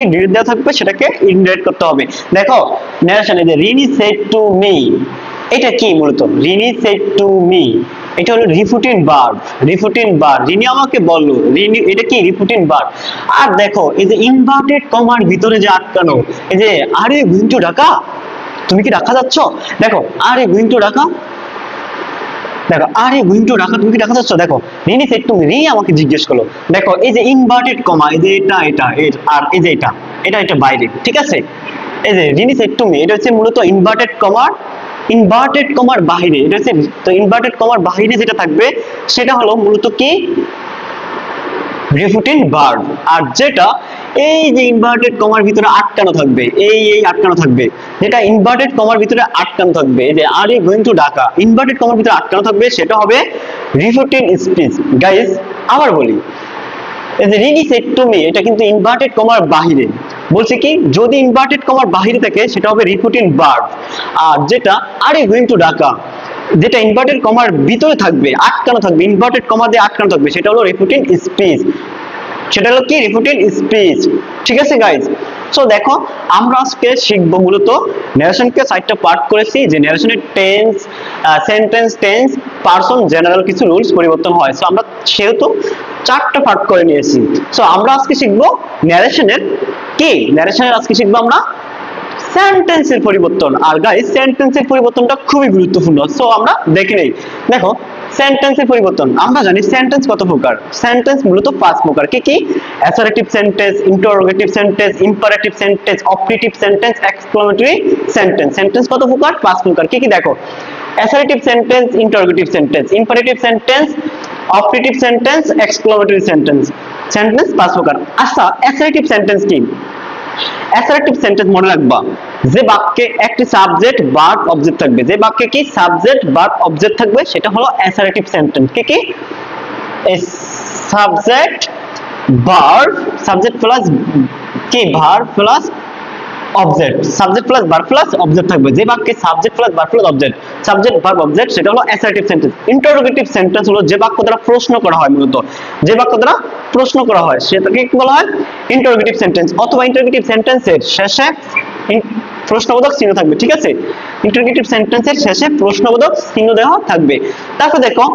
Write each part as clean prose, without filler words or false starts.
Direct দেওয়া থাকবে সেটাকে ইনডাইরেক্ট করতে হবে। দেখো ন্যারেশন, এই যে রিনি সেড টু মি, এটা কি মূলত রিনি সেড টু মি, এটা হলো রিফুটিং ভার্ব। রিফুটিং ভার্ব, রিনি আমাকে বললো, রিনি এটা কি রিফুটিং ভার্ব। আর দেখো এই যে ইনভার্টেড কমার ভিতরে যে আটকানো, এই যে are you going to Dhaka, তুমি কি ঢাকা যাচ্ছ, দেখো are you going to Dhaka, দেখো are you going to Dhaka, তুমি কি ঢাকা যাচ্ছ, দেখো Rini said to me, Rini আমাকে জিজ্ঞেস করলো। দেখো এই যে ইনভার্টেড কমা, এই যে এটা এটা আর এই যে এটা এটা এটা বাইরে, ঠিক আছে। এই যে রিনি সেড টু মি, এটা হচ্ছে মূলত ইনভার্টেড কমার, ইনভার্টেড কমার বাইরে, এটা হচ্ছে, তো ইনভার্টেড কমার বাইরে যেটা থাকবে সেটা হলো মূলত কি রিফুটিং ভার্ব। আর যেটা এই যে ইনভার্টেড কমার ভিতরে আটকানো থাকবে, এই আটকানো থাকবে, যেটা ইনভার্টেড কমার ভিতরে আটকানো থাকবে, এই যে are you going to Dhaka, inverted কমার ভিতরে আটকানো থাকবে, সেটা হবে রিফুটিং স্পিচ। গাইস আবার বলি, এই যে রিনি সেড টু মি, এটা কিন্তু ইনভার্টেড কমার বাহিরে, বলছে কি যদি ইনভার্টেড কমার বাহিরে থাকে সেটা হবে রিফুটিং ভার্ব। আর যেটা are you going to Dhaka, যেটা ইনভার্টেড কমার ভিতরে থাকবে, আটকানো থাকবে, ইনভার্টেড কমা দিয়ে আটকানো থাকবে, সেটা হলো রিফুটিং স্পিচ, সেটা হলো কি রিফুটিং স্পিচ। ঠিক আছে গাইজ, সো দেখো আমরা আজকে শিখবো মূলত ন্যারেশনকে 4টা পার্ট করেছি, যে ন্যারেশনের tense, sentence, tense, person, general কিছু রুলস পরিবর্তন হয়। সো আমরা সেহেতু 4টা পার্ট করে নিয়েছি। সো আমরা আজকে শিখবো ন্যারেশনের কি, ন্যারেশনের আজকে শিখবো আমরা সেন্টেন্সের পরিবর্তন। আর গাইস সেন্টেন্সের পরিবর্তনটা খুবই গুরুত্বপূর্ণ, সো আমরা দেখে নেই। দেখো সেন্টেন্সের পরিবর্তন, আমরা জানি সেন্টেন্স কত প্রকার, সেন্টেন্স মূলত 5 প্রকার। কি কি? Assertive sentence, interrogative sentence, imperative sentence, operative sentence, exclamatory sentence. Sentence কত প্রকার? 5 প্রকার। কি কি দেখো, assertive sentence, interrogative sentence, imperative sentence, operative sentence, exclamatory sentence. Sentence 5 প্রকার। আচ্ছা অ্যাসার্টিভ সেন্টেন্স কি? অ্যাসার্টিভ সেন্টেন্স মনে রাখবা, যে বাক্যে একটি সাবজেক্ট ভার্ব অবজেক্ট থাকবে, যে বাক্যে কি সাবজেক্ট ভার্ব অবজেক্ট থাকবে সেটা হলো অ্যাসার্টিভ সেন্টেন্স। কি কি? সাবজেক্ট ভার্ব, সাবজেক্ট প্লাস কি verb plus object, subject plus verb plus object থাকবে, যে বাক্যে subject plus verb plus object, subject verb object, সেটা হলো অ্যাসার্টিভ সেন্টেন্স। ইন্টারোগেটিভ সেন্টেন্স হলো যে বাক্য দ্বারা প্রশ্ন করা হয়, মূলত যে বাক্য দ্বারা প্রশ্ন করা হয় সেটাকে কি বলা হয়? Interrogative sentence. অথবা ইন্টারোগেটিভ সেন্টেন্সের শেষে প্রশ্নবোধক চিহ্ন থাকবে, ঠিক আছে। ইন্টারোগেটিভ সেন্টেন্সের শেষে প্রশ্নবোধক চিহ্ন দেওয়া থাকবে। তারপর দেখো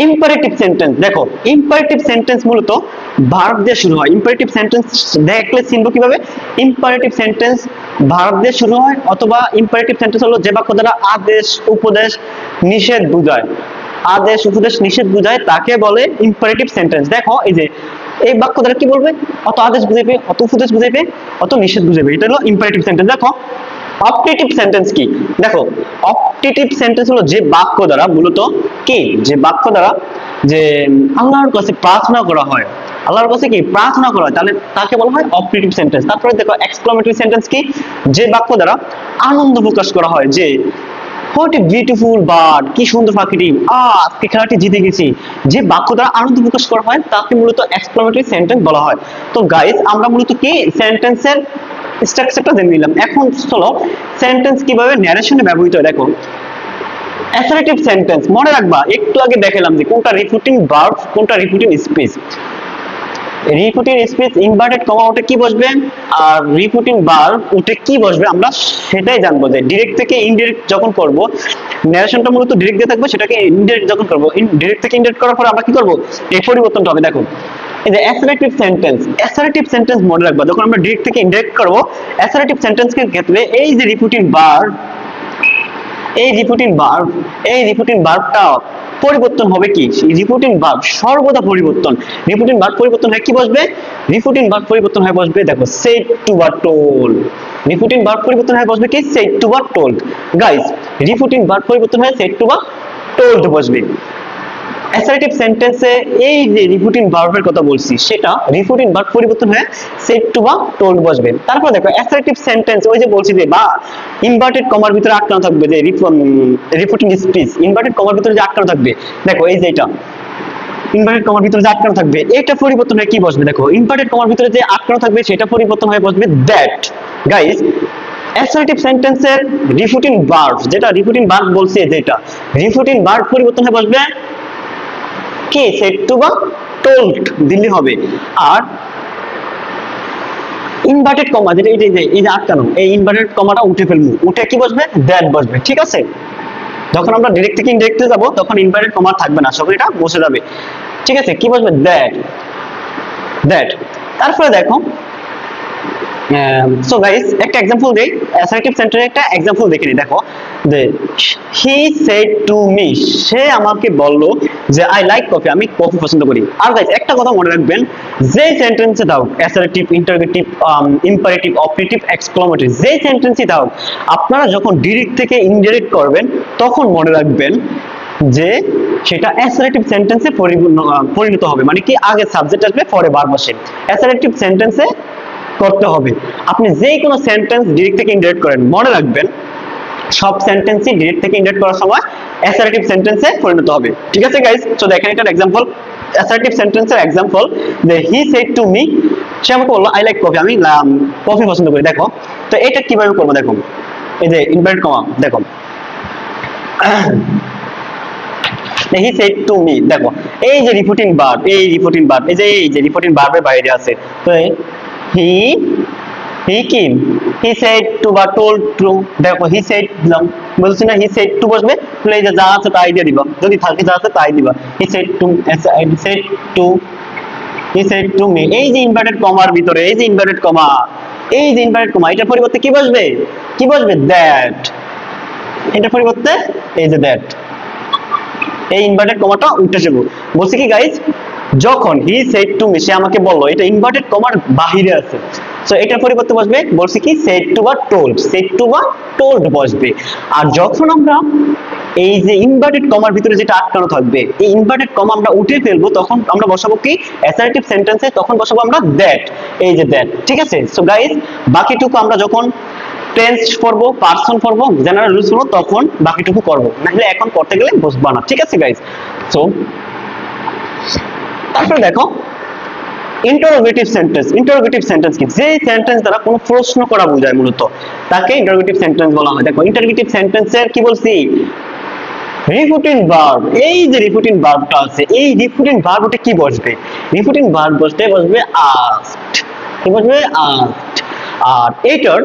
ইম্পারেটিভ সেন্টেন্স। দেখো ইম্পারেটিভ সেন্টেন্স মূলত ভার্ব দিয়ে শুরু হয়। ইম্পারেটিভ সেন্টেন্স দেখলে চিনব কিভাবে? ইম্পারেটিভ সেন্টেন্স ভার্ব দিয়ে শুরু হয়, অথবা ইম্পারেটিভ সেন্টেন্স হলো যে বাক্য দ্বারা আদেশ, উপদেশ, নিষেধ বোঝায়, আদেশ, উপদেশ, নিষেধ বোঝায় তাকে বলে ইম্পারেটিভ সেন্টেন্স। দেখো এই যে এই বাক্য দ্বারা কি বলবে? অত আদেশ বুঝাইবে, অত উপদেশ বুঝাইবে, অত নিষেধ বুঝাইবে, এটা হলো ইম্পারেটিভ সেন্টেন্স। দেখো অপটেটিভ সেন্টেন্স কি? দেখো অপটেটিভ সেন্টেন্স হলো যে বাক্য দ্বারা মূলত কি, যে বাক্য দ্বারা যে আল্লাহর কাছে প্রার্থনা করা হয়, আল্লাহর কাছে কি প্রার্থনা করা হয়, তাহলে তাকে বলা হয় অপটেটিভ সেন্টেন্স। তারপরে দেখো এক্সক্লেমেটরি সেন্টেন্স কি? যে বাক্য দ্বারা আনন্দ প্রকাশ করা হয়, যে হোয়াট এ বিউটিফুল বার্ড, কি সুন্দর পাখিটি, আজকে খেলাটি জিতে গেছি, যে বাক্য দ্বারা আনন্দ প্রকাশ করা হয় তাকে মূলত এক্সক্লেমেটরি সেন্টেন্স বলা হয়। তো গাইস আমরা মূলত কি সেন্টেন্সের স্ট্রাকচারটা জেনে নিলাম। এখন চলো সেন্টেন্স কিভাবে ন্যারেশনে ব্যবহৃত হয়। দেখো অ্যাসার্টিভ সেন্টেন্স মনে রাখবা, একটু আগে দেখালাম যে কোনটা রিফুটিং ভার্ব, কোনটা রিফুটিং স্পিচ। রিফুটিং স্পিচ ইনভার্টেড কমা ওটা কি বসবে, আর রিফুটিং ভার্ব ওটা কি বসবে, আমরা সেটাই জানবো। যে ডিরেক্ট থেকে ইনডিরেক্ট যখন করব, ন্যারেশনটা মূলত ডিরেক্ট দিয়ে থাকবে, সেটাকে ইনডিরেক্ট যখন করব, ডিরেক্ট থেকে ইনডিরেক্ট করার পর আমরা কি করব, এই পরিবর্তনটা হবে। দেখো এই যে অ্যাসার্টিভ সেন্টেন্স, অ্যাসার্টিভ সেন্টেন্স মনে রাখবা, যখন আমরা ডিরেক্ট থেকে ইনডিরেক্ট করব অ্যাসার্টিভ সেন্টেন্সের ক্ষেত্রে এই যে রিফুটিং ভার্ব, এই রিফুটিং ভার্ব, এই রিফুটিং ভার্বটা পরিবর্তন হবে কি, রিফুটিং ভার্ব সর্বদা পরিবর্তন। রিফুটিং ভার্ব পরিবর্তন হয় কি বসবে, রিফুটিং ভার্ব পরিবর্তন হয় বসবে, দেখো সেড টু বা টোল্ড। রিফুটিং ভার্ব পরিবর্তন হয় বসবে কি, সেড টু বা টোল্ড। গাইস রিফুটিং ভার্ব পরিবর্তন হয় সেড টু বা টোল্ড বসবে। অ্যাসার্টিভ সেন্টেন্সে এই যে রিফুটিং ভার্বের কথা বলছি, সেটা রিফুটিং ভার্ব পরিবর্তন হয়ে সেড টু বা টোল্ড বসবে। তারপর দেখো অ্যাসার্টিভ সেন্টেন্স, ওই যে বলছি যে বা ইনভার্টেড কমার ভিতরে আটকানো থাকবে, যে রিফুটিং স্পিচ ইনভার্টেড কমার ভিতরে যে আটকানো থাকবে, দেখো এই যে এটা ইনভার্টেড কমার ভিতরে যে আটকানো থাকবে এটা পরিবর্তন হয়ে কি বসবে, দেখো ইনভার্টেড কমার ভিতরে যে আটকানো থাকবে সেটা পরিবর্তন হয়ে বসবে দ্যাট। গাইস অ্যাসার্টিভ সেন্টেন্সের রিফুটিং ভার্ব, যেটা রিফুটিং ভার্ব বলছে, যেটা রিফুটিং ভার্ব পরিবর্তন হয়ে বসবে কি, সেড টু বা টোল্ড দিলে হবে। আর ইনভার্টেড কমা যেটা এই যে আটকানো, এই ইনভার্টেড কমাটা উঠে ফেলবো, উঠে কি বসবে, দ্যাট বসবে, ঠিক আছে। যখন আমরা ডিরেক্ট থেকে ইনডিরেক্টে যাব তখন ইনভার্টেড কমা থাকবে না, সব এটা বসে যাবে, ঠিক আছে। কি বসবে, দ্যাট, দ্যাট। তারপরে দেখো, সো গাইস একটা एग्जांपल দেই, অ্যাসার্টিভ সেন্টেন্সের একটা एग्जांपल দেখে নি। দেখো, যে হি সেড টু মি, সে আমাকে বলল যে আই লাইক কফি, আমি কফি পছন্দ করি। আর গাইস একটা কথা মনে রাখবেন, যে সেন্টেন্সে দাও assertive, interrogative, imperative, operative, exclamatory, যে সেন্টেন্সই দাও, আপনারা যখন ডিরেক্ট থেকে ইনডিরেক্ট করবেন তখন মনে রাখবেন যে সেটা অ্যাসার্টিভ সেন্টেন্সে পরিণত হবে, মানে কি আগে সাবজেক্ট আসবে পরে ভার্ব আসে, অ্যাসার্টিভ সেন্টেন্সে করতে হবে। আপনি যে কোনো সেন্টেন্স ডিরেক্ট থেকে ইনডিরেক্ট করেন, মনে রাখবেন সব সেন্টেন্সই ডিরেক্ট থেকে ইনডিরেক্ট করার সময় অ্যাসার্টিভ সেন্টেন্সে পরিণত হবে, ঠিক আছে গাইস। সো দেখেন এটার एग्जांपल, অ্যাসার্টিভ সেন্টেন্সের एग्जांपल, যে হি সেড টু মি, সে আমাকে বলল আই লাইক কফি, আমি কফি পছন্দ করি। দেখো তো এটা কিভাবে করব, দেখো এই যে ইনভার্টেড কমা, দেখো হি সেড টু মি, দেখো এই যে রিপোর্টিং ভার্ব, এই রিপোর্টিং ভার্ব, এই যে রিপোর্টিং ভার্বের বাইরে আছে, তো he came, he said to বা told to, দেখো he said দিলাম, বলছি না he said to বসবে, তাহলে এই যে যা আছে তাই দিয়ে দিবা, যদি থাকে যা আছে তাই দিবা। he said to, he said to me, এই যে ইনভার্টেড কমার ভিতরে, এই যে ইনভার্টেড কমা, এই যে ইনভার্টেড কমা, এটার পরিবর্তে কি বসবে, কি বসবে, দ্যাট, এটার পরিবর্তে এই যে দ্যাট, এই ইনভার্টেড কমাটা উঠে যাবে। বলছি কি গাইস, যখন হি সেড টু মি, সে আমাকে বললো, এটা ইনভার্টেড কমার বাহিরে আছে, সো এটার পরিবর্তে বসবে, বলছি কি সেড টু বা টোল্ড, সেড টু বা টোল্ড বসবে। আর যখন আমরা এই যে ইনভার্টেড কমার ভিতরে যেটা আটকানো থাকবে, এই ইনভার্টেড কমা আমরা উঠে ফেলবো, তখন আমরা বসাবো কি অ্যাসার্টিভ সেন্টেন্সে, তখন বসাবো আমরা দ্যাট, এই যে দ্যাট, ঠিক আছে। সো গাইস বাকিটুকু আমরা যখন টেন্স পড়বো, পারসন পড়বো, জেনারেল রুলস পড়বো, তখন বাকিটুকু করবো, নাহলে এখন করতে গেলে বসবা না, ঠিক আছে গাইস। সো তারপরে দেখো ইন্টারোগেটিভ সেন্টেন্স। ইন্টারোগেটিভ সেন্টেন্স কি, যে সেন্টেন্স দ্বারা কোনো প্রশ্ন করা বোঝায় মূলত, তাকে ইন্টারোগেটিভ সেন্টেন্স বলা হয়। দেখো ইন্টারোগেটিভ সেন্টেন্সের কি বলছি, রিপোর্টিং ভার্ব, এই যে রিপোর্টিং ভার্বটা আছে, এই রিপোর্টিং ভার্বটা কি বসবে, রিপোর্টিং ভার্ব বসবে আস্কড, কি বসবে, আস্কড। আর এটার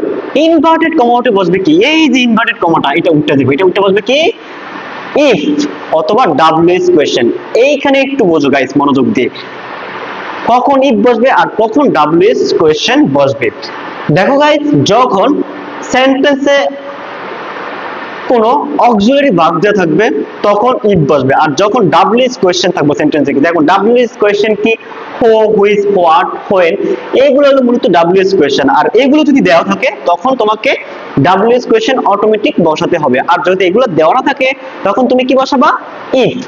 ইনভার্টেড কমাটা বসবে কি, এই যে ইনভার্টেড কমাটা, এটা উল্টে দেবে, এটা উল্টে বসবে কি ইফ অথবা ডাব্লিউএস কোয়েশ্চেন। এইখানে একটু বোঝো গাইস মনোযোগ দিয়ে, কখন ইফ বসবে আর কখন ডাব্লিউএস কোয়েশ্চেন বসবে। দেখো গাইস, যখন সেন্টেন্সে কোনো অক্সিলারি ভার্ব দেওয়া থাকবে তখন ইফ বসবে, আর যখন ডাব্লিউএস কোয়েশ্চেন থাকবে সেন্টেন্সে, কি দেখো ডাব্লিউএস কোয়েশ্চেন কি, হু, হুইচ, হোয়াট, হোয়েন, এগুলো হলো মূলত ডাব্লিউএস কোয়েশ্চেন। আর এগুলো যদি দেওয়া থাকে তখন তোমাকে ডাব্লিউএস কোয়েশ্চেন অটোমেটিক বসাতে হবে, আর যদি এগুলো দেওয়া না থাকে তখন তুমি কি বসাবা, ইফ।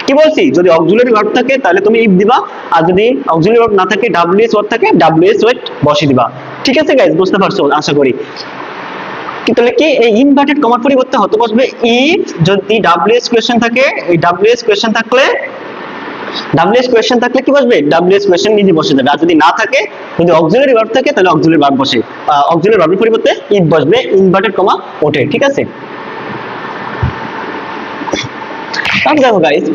কি বলছি, যদি অক্সিলারি ভার্ব থাকে তাহলে তুমি ইফ দিবা, আর যদি অক্সিলারি ভার্ব না থাকে, ডাব্লিউএস ওয়ার্ড থাকে, ডাব্লিউএস ওয়ার্ড বসিয়ে দিবা, ঠিক আছে গাইস, বুঝতে পারছো আশা করি। তাহলে কি এই ইনভার্টেড কমার পরিবর্তে হতে বসবে ইফ, যদি ডাব্লিউএস কোয়েশ্চেন থাকে, এই ডাব্লিউএস কোয়েশ্চেন থাকলে, ডাব্লিউএস কোয়েশ্চেন থাকলে কি বসবে, ডাব্লিউএস কোয়েশ্চেন নিজে বসে যাবে। আর যদি না থাকে, যদি অক্সিলারি ভার্ব থাকে তাহলে অক্সিলারি ভার্ব বসে, অক্সিলারি ভার্বের পরিবর্তে ইফ বসবে, ইনভার্টেড কমা ওঠে, ঠিক আছে। তাহলে দেখো গাইস,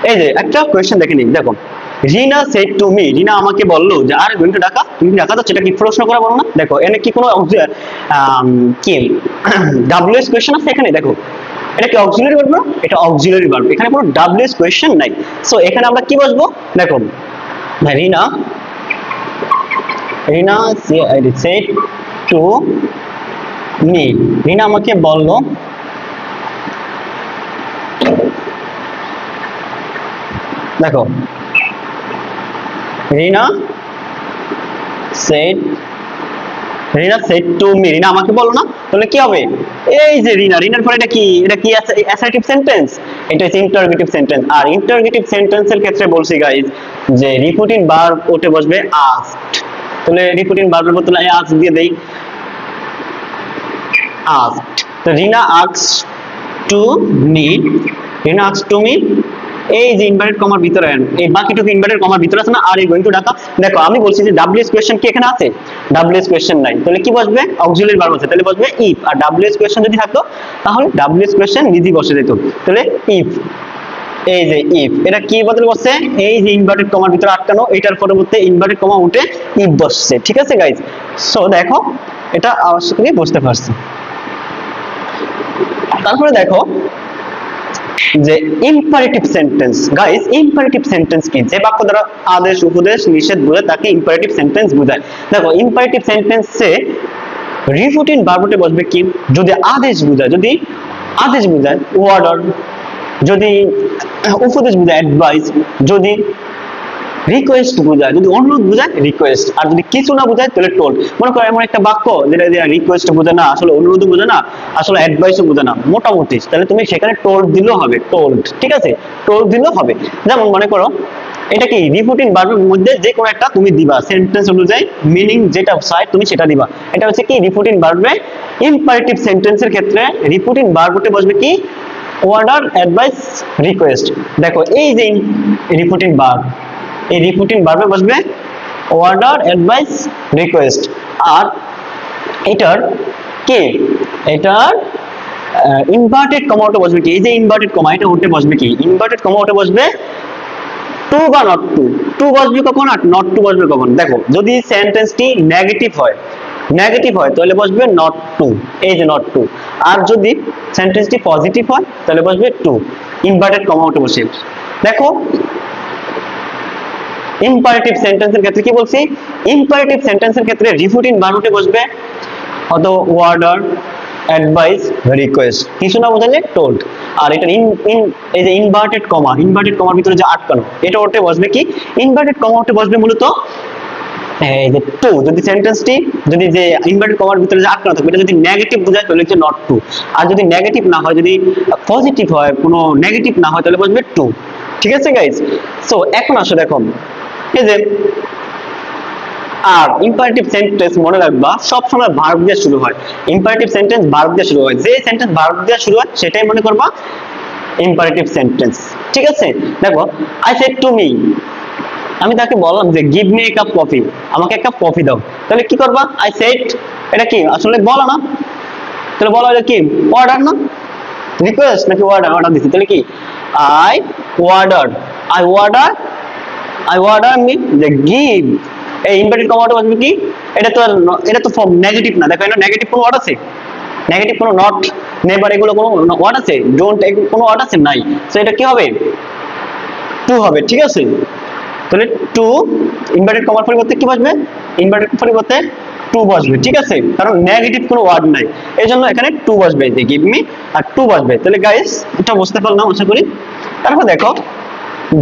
এই যে একটা কোয়েশ্চেন দেখে নিন। দেখো রিনা সেড টু মি, রিনা আমাকে বললো যে আর গোইং টু ঢাকা, তুমি ঢাকা যাচ্ছ, এটা কি প্রশ্ন করা বলো না। দেখো এনে কি কোনো কি ডাব্লিউএস কোয়েশ্চেন আছে এখানে, দেখো এটা কি অক্সিলারি ভার্ব না, এটা অক্সিলারি ভার্ব, এখানে কোনো ডাব্লিউএস কোয়েশ্চেন নাই। সো এখানে আমরা কি বসবো, দেখো রিনা সেড টু মি, রিনা আমাকে বললো, দেখো রিনা সেড টু মি, রিনা আমাকে বলো না, তাহলে কি হবে, এই যে রিনা, রিনার পরে এটা কি অ্যাসার্টিভ সেন্টেন্স, এটা হচ্ছে ইন্টারোগেটিভ সেন্টেন্স। আর ইন্টারোগেটিভ সেন্টেন্সের ক্ষেত্রে বলছি গাইস যে রিপোর্টিং ভার্ব ওঠে বসবে আস্কড, তাহলে রিপোর্টিং ভার্বের বদলে আস্ক দিয়ে দেই, আস্কড। তো Rina asks to me, Rina asks to me, এই যে ইনভার্টেড কমার ভিতরে, এই বাকিটুকু ইনভার্টেড কমার ভিতরে আছে না, আর এই গোইং টু ঢাকা। দেখো আমি বলছি যে ডাব্লিউএস কোয়েশ্চেন কি এখানে আছে, ডাব্লিউএস কোয়েশ্চেন নাই, তাহলে কি বসবে, অক্সিলারি ভার্ব আছে, তাহলে বসবে ইফ। আর ডাব্লিউএস কোয়েশ্চেন যদি থাকতো তাহলে ডাব্লিউএস কোয়েশ্চেন নিজেই বসে যেত, তাহলে ইফ। এই যে ইফ, এটা কি বদল করছে, এই যে ইনভার্টেড কমার ভিতরে আটকানো, এটার পরবর্তী ইনভার্টেড কমা উঠে ইফ বসছে, ঠিক আছে গাইজ। সো দেখো এটা আশা করি বুঝতে পারছি। তারপরে দেখো যে imperative sentence. Guys imperative sentence কি, যে বাক্য দ্বারা আদেশ উপদেশ নিষেধ বোঝায় তাকে ইম্পারেটিভ সেন্টেন্স বোঝায়। দেখো ইম্পারেটিভ সেন্টেন্সে রিফুটিং ভার্বটে বসবে কি, যদি আদেশ বোঝায়, যদি আদেশ বোঝায় অর্ডার, যদি উপদেশ বোঝায় অ্যাডভাইস, যদি রিকোয়েস্ট বোঝায়, যদি অনুরোধ বোঝায় রিকোয়েস্ট, আর যদি কিছু না বোঝায় তাহলে টোল্ড। মনে করো এমন একটা বাক্য যেটা রিকোয়েস্ট বোঝায় না, আসলে অনুরোধ বোঝায় না, আসলে অ্যাডভাইসও বোঝায় না, মোটামুটি, তাহলে তুমি সেখানে টোল্ড দিলেও হবে, টোল্ড, ঠিক আছে, টোল্ড দিলেও হবে। যেমন মনে করো এটা কি রিপোর্টিং ভার্বের মধ্যে যে কোনো একটা তুমি দিবা, সেন্টেন্স অনুযায়ী মিনিং যেটা চাই তুমি সেটা দিবা। এটা হচ্ছে কি রিপোর্টিং ভার্বে। ইম্পারেটিভ সেন্টেন্সের ক্ষেত্রে রিপোর্টিং ভার্বতে বসবে কি অর্ডার, অ্যাডভাইস, রিকোয়েস্ট। দেখো এই যে রিপোর্টিং ভার্ব, এই রিপোর্টিং ভার্বে বসবে অর্ডার, অ্যাডভাইস, রিকোয়েস্ট। আর এটার কি, এটার ইনভার্টেড কমা ওটা বসবে কি, এই যে ইনভার্টেড কমা এটা উঠে বসবে কি, ইনভার্টেড কমা ওটা বসবে টু বা নট টু। টু বসবে কখন আর নট টু বসবে কখন? দেখো যদি সেন্টেন্সটি নেগেটিভ হয়, নেগেটিভ হয় তাহলে বসবে নট টু, এই যে নট টু। আর যদি সেন্টেন্সটি পজিটিভ হয় তাহলে বসবে টু, ইনভার্টেড কমা ওটা বসে। দেখো ইম্পারেটিভ সেন্টেন্সের ক্ষেত্রে কি বলছি, ইম্পারেটিভ সেন্টেন্সের ক্ষেত্রে রিফুটিং ভার্বতে বসবে অত অর্ডার, অ্যাডভাইস, রিকোয়েস্ট, কিছু না বোঝালে টোল্ড। আর এটা এই যে ইনভার্টেড কমা, ইনভার্টেড কমার ভিতরে যে আটকানো, এটা ওতে বসবে কি, ইনভার্টেড কমা ওতে বসবে মূলত এই যে টু। যদি সেন্টেন্সটি, যদি যে ইনভার্টেড কমার ভিতরে যে আটকানো থাকবে এটা যদি নেগেটিভ বোঝায় তাহলে হচ্ছে নট টু, আর যদি নেগেটিভ না হয়, যদি পজিটিভ হয়, কোনো নেগেটিভ না হয় তাহলে বসবে টু, ঠিক আছে গাইস। সো এখন আসো দেখো এই যে, আর ইম্পারেটিভ সেন্টেন্স মনে রাখবা সব সময় ভার্ব দিয়ে শুরু হয়। ইম্পারেটিভ সেন্টেন্স ভার্ব দিয়ে শুরু হয়, যে সেন্টেন্স ভার্ব দিয়ে শুরু হয় সেটাই মনে করবা ইম্পারেটিভ সেন্টেন্স, ঠিক আছে। দেখো আই সেড টু মি, আমি তাকে বললাম যে give me a cup coffee, আমাকে এক কাপ কফি দাও, তাহলে কি করবা, আই সেড, এটা কি আসলে বলা না, তাহলে বলা হলো কি অর্ডার না, রিকোয়েস্ট নাকি অর্ডার, অর্ডার দিছি, তাহলে কি I order, I order, I order me যে গিভ, এই ইনভার্টেড কমাটা বলবে কি, এটা তো ফর্ম নেগেটিভ না। দেখো এটা নেগেটিভ কোনো ওয়ার্ড আছে, নেগেটিভ কোনো নট, নেভার এগুলো কোনো ওয়ার্ড আছে, ডোন্ট কোনো ওয়ার্ড আছে নাই, সো এটা কি হবে টু হবে, ঠিক আছে। তাহলে টু ইনভার্টেড কমার পরিবর্তে কি বসবে, ইনভার্টেড পরিবর্তে টু বসবে, ঠিক আছে, কারণ নেগেটিভ কোনো ওয়ার্ড নাই, এই জন্য এখানে টু বসবে, যে গিভ মি আর টু বসবে। তাহলে গাইস এটা বুঝতে পারলাম আশা করি। তারপর দেখো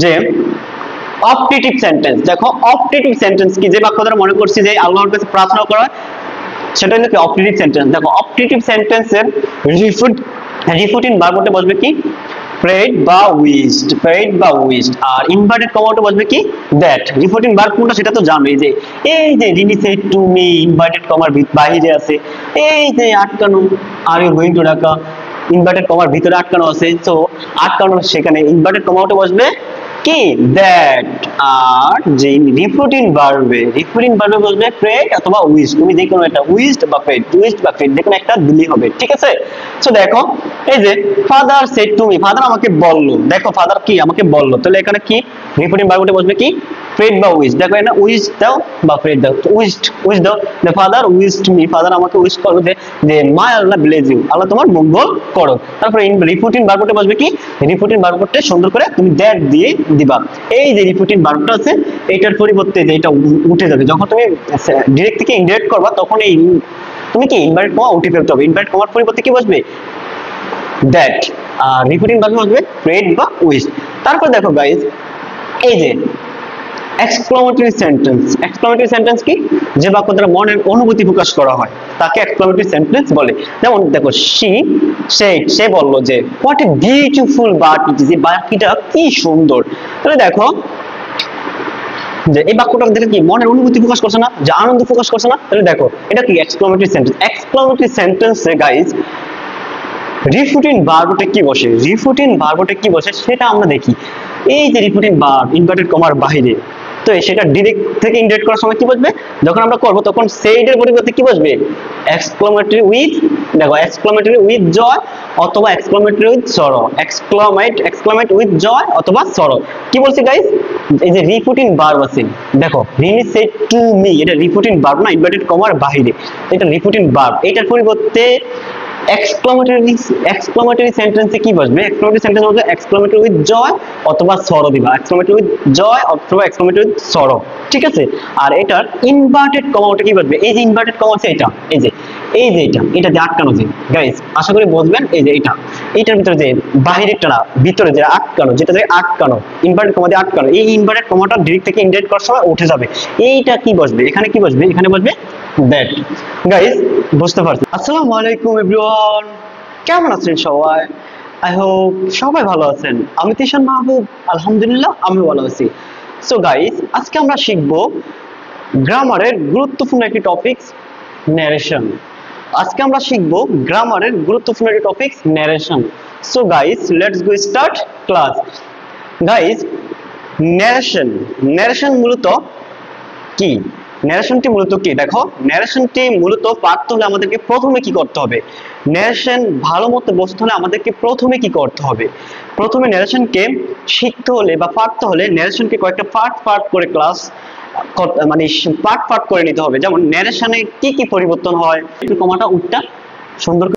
যে অপটেটিভ সেন্টেন্স। দেখো অপটেটিভ সেন্টেন্স কি, যে বাক্য দ্বারা মনে করছি যে আল্লাহর কাছে প্রার্থনা করা, সেটা হলো কি অপটেটিভ সেন্টেন্স। দেখো অপটেটিভ সেন্টেন্সের রিফুটিং ভার্বতে বসবে কি প্রেড বা উইশড, প্রেড বা উইশড। আর ইনভার্টেড কমাতে বসবে কি দ্যাট। রিফুটিং ভার্ব কোনটা সেটা তো জানো, এই যে Rini said to me, inverted কমার বাইরে আছে, এই যে আটকানো, are you going to Dhaka, inverted কমার ভিতরে আটকানো আছে, তো আটকানো সেখানে ইনভার্টেড কমাতে বসবে কি দ্যাট। আর যে রিফুটিং ভার্বে বসবে প্রেড অথবা উইশ, তুমি যে কোনো একটা উইশড বা প্রেড, উইশড বা প্রেড যে কোনো একটা দিলেই হবে, ঠিক আছে। সো দেখো এই যে father said to me, father আমাকে বললো, দেখো ফাদার কি আমাকে বললো, তাহলে এখানে কি রিফুটিং ভার্বটা বসবে কি প্রেড বা উইশ। দেখো এখানে উইশ দাও বা প্রেড দাও, উইশ দাও, the father wished me, father আমাকে উইশ করলো যে মাই আল্লাহ ব্লেস ইউ, আল্লাহ তোমার মঙ্গল করো। তারপরে রিফুটিং ভার্বটা বসবে কি, রিফুটিং ভার্বটা সুন্দর করে তুমি দ্যাট দিয়ে দিবা। এই যে রিফুটিং ভার্বটা আছে এটার পরিবর্তে যে এটা উঠে যাবে, যখন তুমি ডিরেক্ট থেকে ইনডাইরেক্ট করবা তখন এই তুমি কি ইনভার্টেড কমা উঠে ফেলতে হবে, ইনভার্টেড কমার পরিবর্তে কি বসবে দ্যাট। আর রিফুটিং ভার্ব বসবে প্রেড বা উইশ। তারপর দেখো গাইস এই যে এক্সক্লামেটরি সেন্টেন্স। এক্সক্লামেটরি সেন্টেন্স কি, যে বাক্য দ্বারা মনের অনুভূতি প্রকাশ করা হয় তাকে এক্সক্লামেটরি সেন্টেন্স বলে। যেমন দেখো শি সেড, সে বললো যে what a beautiful bird it is, এই বাক্যটা কি সুন্দর। তাহলে দেখো যে এই বাক্যটা দেখে কি মনের অনুভূতি প্রকাশ করছে না, যে আনন্দ প্রকাশ করছে না, তাহলে দেখো এটা কি এক্সক্লামেটরি সেন্টেন্স। এক্সক্লামেটরি সেন্টেন্সে গাইস রিফুটিং ভার্বটা কি বসে, রিফুটিং ভার্বটা কি বসে সেটা আমরা দেখি। এই যে রিফুটিং ভার্ব ইনভার্টেড কমার বাইরে, তো সেটা ডিরেক্ট থেকে ইনডাইরেক্ট করার সময় কি বসবে, যখন আমরা করব তখন সেইডের পরিবর্তে কি বসবে এক্সক্লামেটরি উইথ, দেখো এক্সক্লামেটরি উইথ জয় অথবা exclamatory with sorrow, এক্সক্লামেট with joy অথবা সরো। কি বলছি গাইস, এই যে রিপুটিং ভার্ব আছে, দেখো রিনি সেড টু মি, এটা রিপুটিং ভার্ব না, ইনভার্টেড কমার বাইরে, এটা রিপুটিং ভার্ব। এটার পরিবর্তে এক্সক্লামেটরি সেন্টেন্সে কি বসবে, এক্সক্লামেটরি সেন্টেন্স বলতে এক্সক্লামেটরি উইথ জয় অথবা সরো দিবা, এক্সক্লামেটরি উইথ জয় অথবা এক্সক্লামেটরি উইথ সরো, ঠিক আছে। আর এটার ইনভার্টেড কমা ওটা কি বসবে, এই যে ইনভার্টেড কমা আছে এটা, এই যে এটা দিয়ে আটকানো যে গাইস, আশা করি বুঝবেন। এই যে এইটার ভিতরে যে বাহিরেরটা না, ভিতরে যে আটকানো, যেটা দিয়ে আটকানো, ইনভার্টেড কমা দিয়ে আটকানো, এই ইনভার্টেড কমাটা ডিরেক্ট থেকে ইনডাইরেক্ট করার সময় উঠে যাবে। এইটা কি বসবে, এখানে কি বসবে, এখানে বসবে দ্যাট। গাইস বুঝতে পারছি। আসসালামু আলাইকুম এভরিওয়ান, কেমন আছেন সবাই? আই হোপ সবাই ভালো আছেন। আমি তিশান মাহবুব, আলহামদুলিল্লাহ আমি ভালো আছি। সো গাইস, আজকে আমরা শিখবো গ্রামারের গুরুত্বপূর্ণ একটি টপিকস, ন্যারেশন। আজকে আমরা শিখবো গ্রামারের গুরুত্বপূর্ণ একটি topics, narration. So guys, let's go start class. Guys, narration মূলত কি, ন্যারেশনটি মূলত কি, দেখো ন্যারেশনটি মূলত পারতে হলে আমাদেরকে প্রথমে কি করতে হবে, ন্যারেশন ভালো মতো বুঝতে হলে আমাদেরকে প্রথমে কি করতে হবে, প্রথমে ন্যারেশনকে শিখতে হলে বা পারতে হলে ন্যারেশনকে কয়েকটা পার্ট করে ক্লাস মানে পার্ট করে নিতে হবে। যেমন ন্যারেশনে কি কি পরিবর্তন হয়, একটু কমাটা উঠটা সুন্দর